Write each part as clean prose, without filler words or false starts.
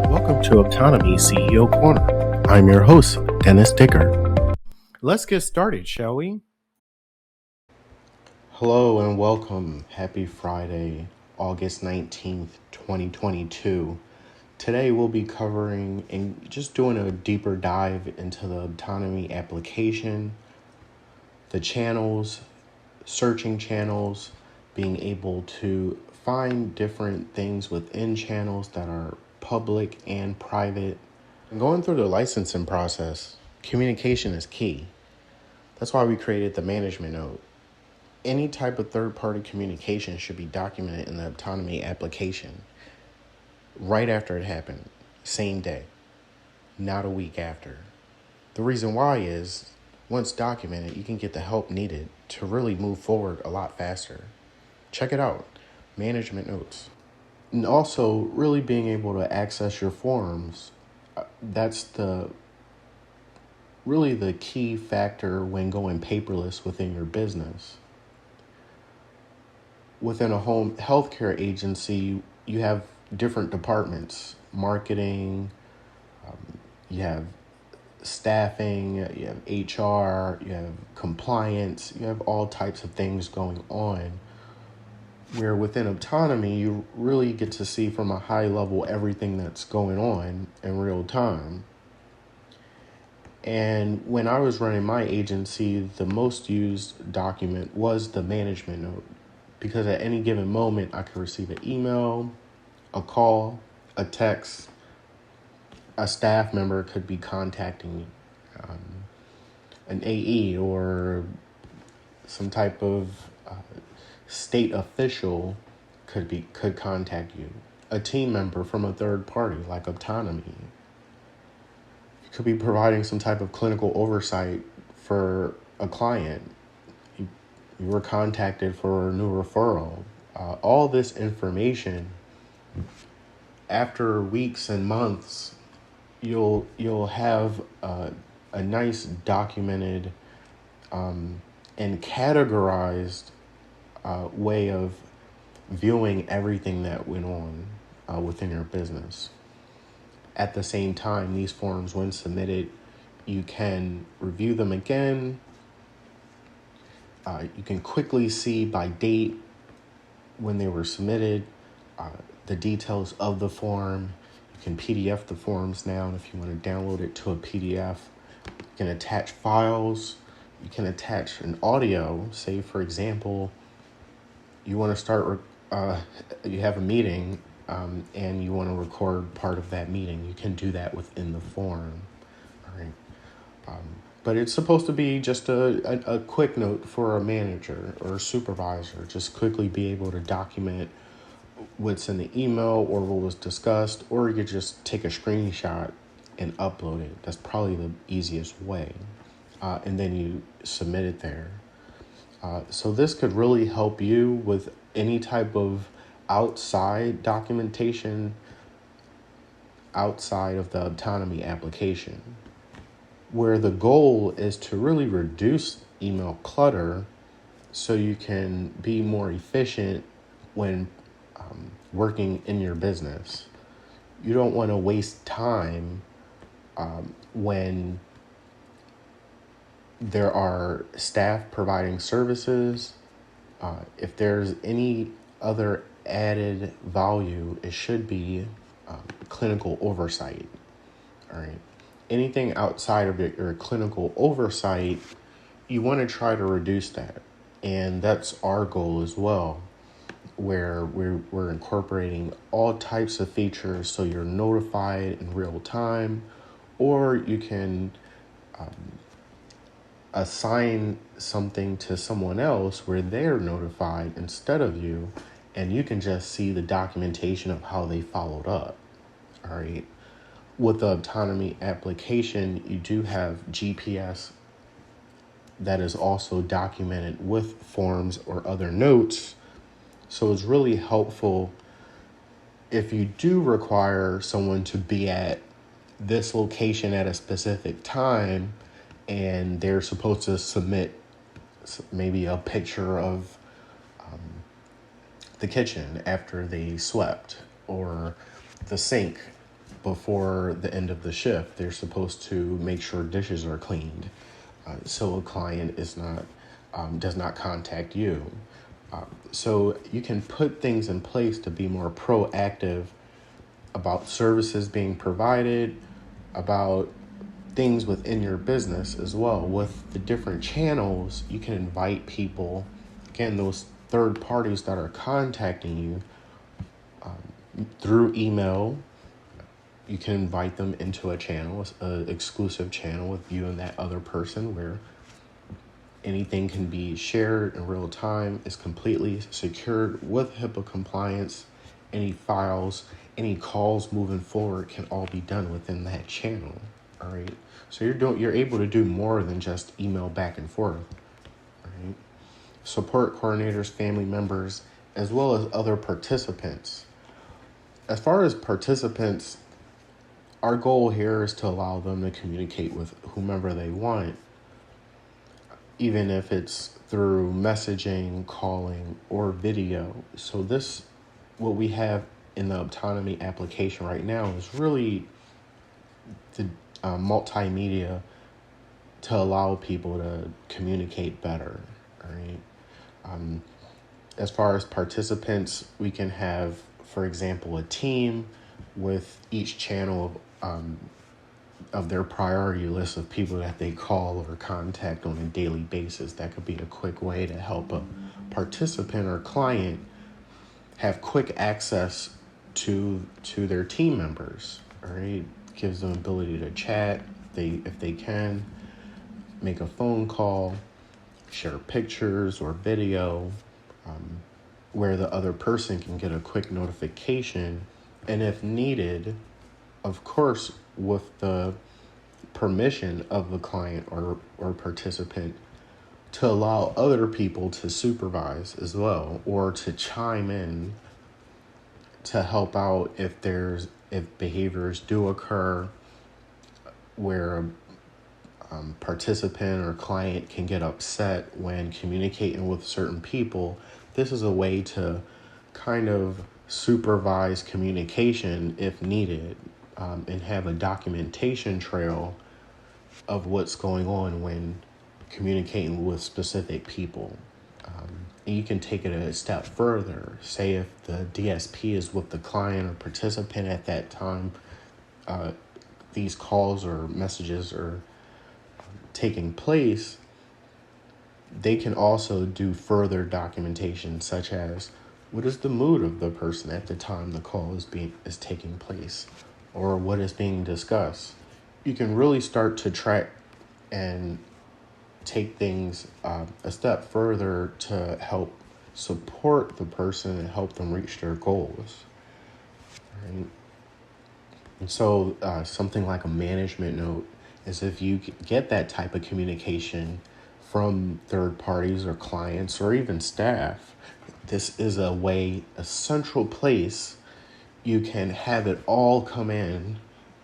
Welcome to Optonome CEO Corner. I'm your host, Dennis Dicker. Let's get started, shall we? Hello and welcome. Happy Friday, August 19th, 2022. Today we'll be covering and just doing a deeper dive into the Optonome application, the channels, searching channels, being able to find different things within channels that are public and private. And going through the licensing process, communication is key. That's why we created the management note. Any type of third-party communication should be documented in the Optonome application right after it happened, same day, not a week after. The reason why is, once documented, you can get the help needed to really move forward a lot faster. Check it out, management notes. And also, really being able to access your forms, that's really the key factor when going paperless within your business. Within a home healthcare agency, you have different departments, marketing, you have staffing, you have HR, you have compliance, you have all types of things going on. Where within Optonome, you really get to see from a high level everything that's going on in real time. And when I was running my agency, the most used document was the management note, because at any given moment, I could receive an email, a call, a text. A staff member could be contacting me, an AE or some type of state official could contact you. A team member from a third party like Optonome. You could be providing some type of clinical oversight for a client. You were contacted for a new referral. All this information, after weeks and months, you'll have a nice documented and categorized way of viewing everything that went on within your business. At the same time, these forms, when submitted, you can review them again. You can quickly see by date when they were submitted, the details of the form. You can PDF the forms now, and if you want to download it to a PDF, you can attach files. You can attach an audio. Say, for example, you want to start, you have a meeting and you want to record part of that meeting. You can do that within the form. All right. But it's supposed to be just a quick note for a manager or a supervisor. Just quickly be able to document what's in the email or what was discussed, or you could just take a screenshot and upload it. That's probably the easiest way. And then you submit it there. So this could really help you with any type of outside documentation outside of the Optonome application, where the goal is to really reduce email clutter so you can be more efficient when working in your business. You don't want to waste time when there are staff providing services. If there's any other added value, it should be clinical oversight. All right. Anything outside of your clinical oversight, you want to try to reduce that. And that's our goal as well, where we're incorporating all types of features so you're notified in real time, or you can assign something to someone else where they're notified instead of you, and you can just see the documentation of how they followed up. All right. With the autonomy application, you do have GPS that is also documented with forms or other notes. So it's really helpful if you do require someone to be at this location at a specific time and they're supposed to submit maybe a picture of the kitchen after they swept or the sink before the end of the shift. They're supposed to make sure dishes are cleaned so a client does not contact you. So you can put things in place to be more proactive about services being provided, about things within your business as well. With the different channels, you can invite people, again, those third parties that are contacting you through email. You can invite them into a channel, an exclusive channel with you and that other person where anything can be shared in real time, is completely secured with HIPAA compliance. Any files, any calls moving forward can all be done within that channel. All right. So you're able to do more than just email back and forth. All right. Support coordinators, family members, as well as other participants. As far as participants, our goal here is to allow them to communicate with whomever they want, even if it's through messaging, calling, or video. So what we have in the Optonome application right now is really the multimedia to allow people to communicate better. All right. As far as participants, we can have, for example, a team with each channel of their priority list of people that they call or contact on a daily basis. That could be a quick way to help a participant or client have quick access to their team members. All right, gives them ability to chat. If they can make a phone call, share pictures or video, where the other person can get a quick notification, and if needed, of course, with the permission of the client or participant, to allow other people to supervise as well, or to chime in to help out if behaviors do occur where a participant or client can get upset when communicating with certain people. This is a way to kind of supervise communication if needed, and have a documentation trail of what's going on when communicating with specific people. And you can take it a step further. Say if the DSP is with the client or participant at that time, these calls or messages are taking place, they can also do further documentation, such as what is the mood of the person at the time the call is taking place, or what is being discussed. You can really start to track and take things a step further to help support the person and help them reach their goals. Right? And so something like a management note is if you get that type of communication from third parties or clients or even staff, this is a central place you can have it all come in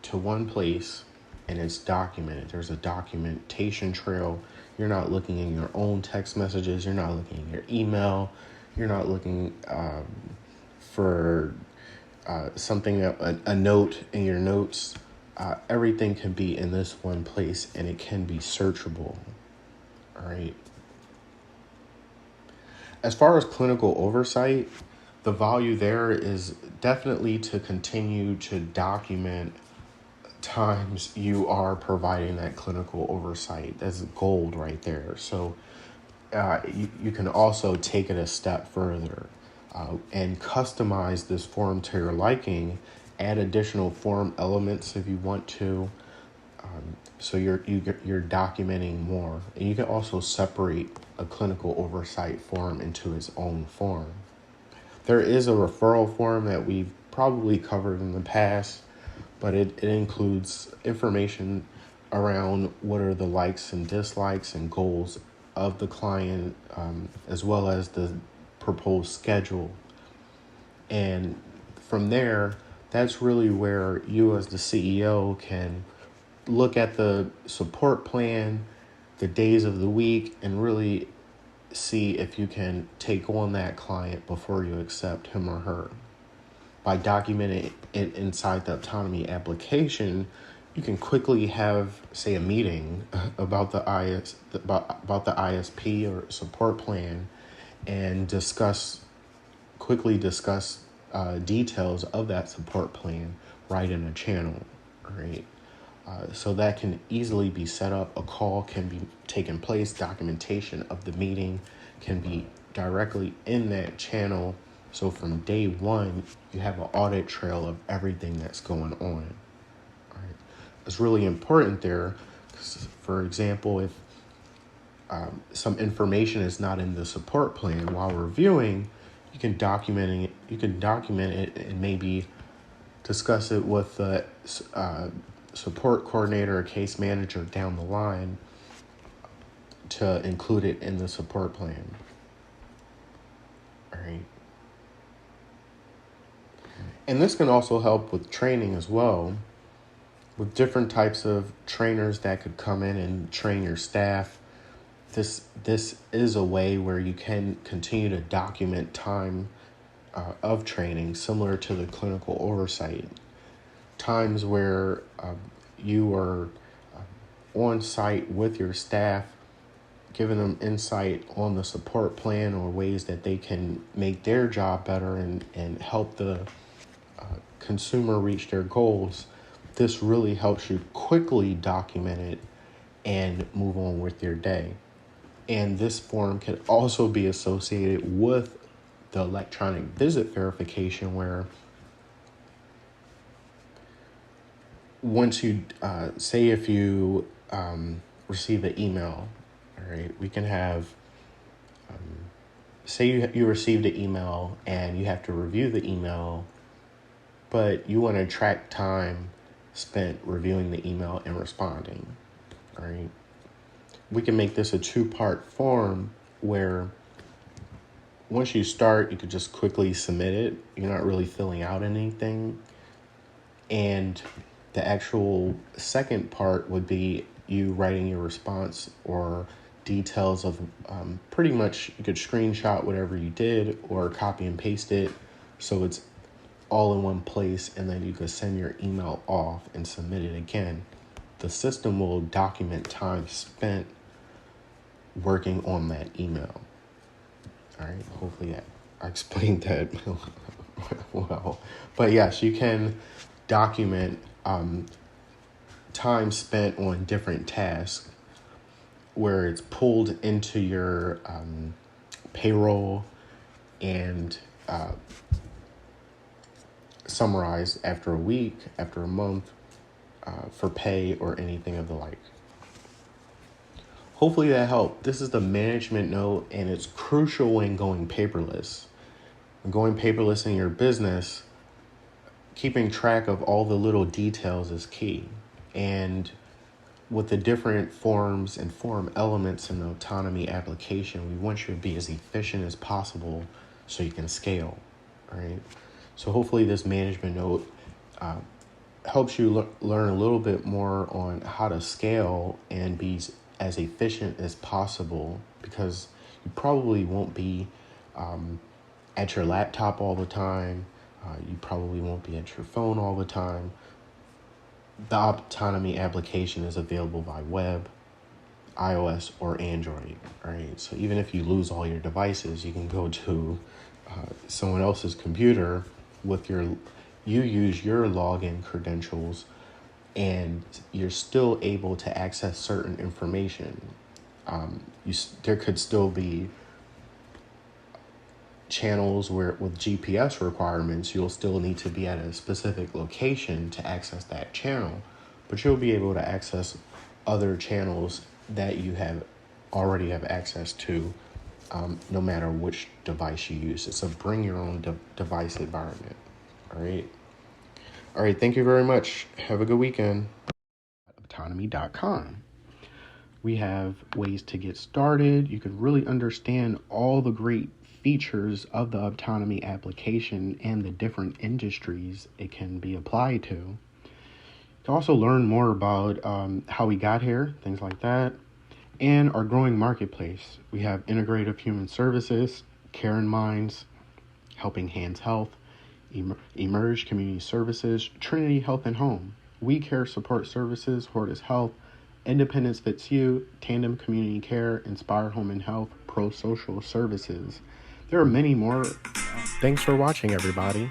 to one place and it's documented. There's a documentation trail. You're not looking in your own text messages. You're not looking in your email. You're not looking for something, a note in your notes. Everything can be in this one place and it can be searchable. All right. As far as clinical oversight, the value there is definitely to continue to document times you are providing that clinical oversight. That's gold right there. So you can also take it a step further and customize this form to your liking, add additional form elements if you want to, So you're documenting more, and you can also separate a clinical oversight form into its own form. There is a referral form that we've probably covered in the past, but it includes information around what are the likes and dislikes and goals of the client, as well as the proposed schedule. And from there, that's really where you as the CEO can look at the support plan, the days of the week, and really see if you can take on that client before you accept him or her. By documenting it inside the Optonome application, you can quickly have, say, a meeting about the about the ISP or support plan, and quickly discuss details of that support plan right in a channel, right? So that can easily be set up. A call can be taken place. Documentation of the meeting can be directly in that channel. So from day one, you have an audit trail of everything that's going on. All right. It's really important there. For example, if some information is not in the support plan while reviewing, you can document it. You can document it and maybe discuss it with the support coordinator or case manager down the line to include it in the support plan. All right. And this can also help with training as well, with different types of trainers that could come in and train your staff. This is a way where you can continue to document time of training, similar to the clinical oversight. Times where you are on site with your staff, giving them insight on the support plan or ways that they can make their job better and help the consumer reach their goals. This really helps you quickly document it and move on with your day. And this form can also be associated with the electronic visit verification, where once you, say if you receive an email, all right, we can have, say you received an email and you have to review the email, but you want to track time spent reviewing the email and responding, all right? We can make this a two-part form where once you start, you could just quickly submit it. You're not really filling out anything. And the actual second part would be you writing your response or details of pretty much, you could screenshot whatever you did or copy and paste it so it's all in one place, and then you could send your email off and submit it again. The system will document time spent working on that email. All right, hopefully I explained that well. But yes, you can document time spent on different tasks where it's pulled into your payroll and summarized after a week, after a month, for pay or anything of the like. Hopefully that helped. This is the management note, and it's crucial when going paperless. When going paperless in your business, keeping track of all the little details is key. And with the different forms and form elements in the Optonome application, we want you to be as efficient as possible so you can scale, all right? So hopefully this management note helps you learn a little bit more on how to scale and be as efficient as possible, because you probably won't be at your laptop all the time. You probably won't be at your phone all the time. The Optonome application is available by web, iOS, or Android. All right. So even if you lose all your devices, you can go to someone else's computer with you use your login credentials, and you're still able to access certain information. There could still be channels where with GPS requirements, you'll still need to be at a specific location to access that channel. but you'll be able to access other channels that you already have access to, no matter which device you use. It's a bring your own device environment. All right. All right. Thank you very much. Have a good weekend. Optonome.com. We have ways to get started. You can really understand all the great features of the Optonome application and the different industries it can be applied to. You can also learn more about how we got here, things like that, and our growing marketplace. We have Integrative Human Services, Care and Minds, Helping Hands Health, Emerge Community Services, Trinity Health and Home, We Care Support Services, Hortus Health, Independence Fits You, Tandem Community Care, Inspire Home and Health, Pro Social Services. There are many more. Thanks for watching, everybody.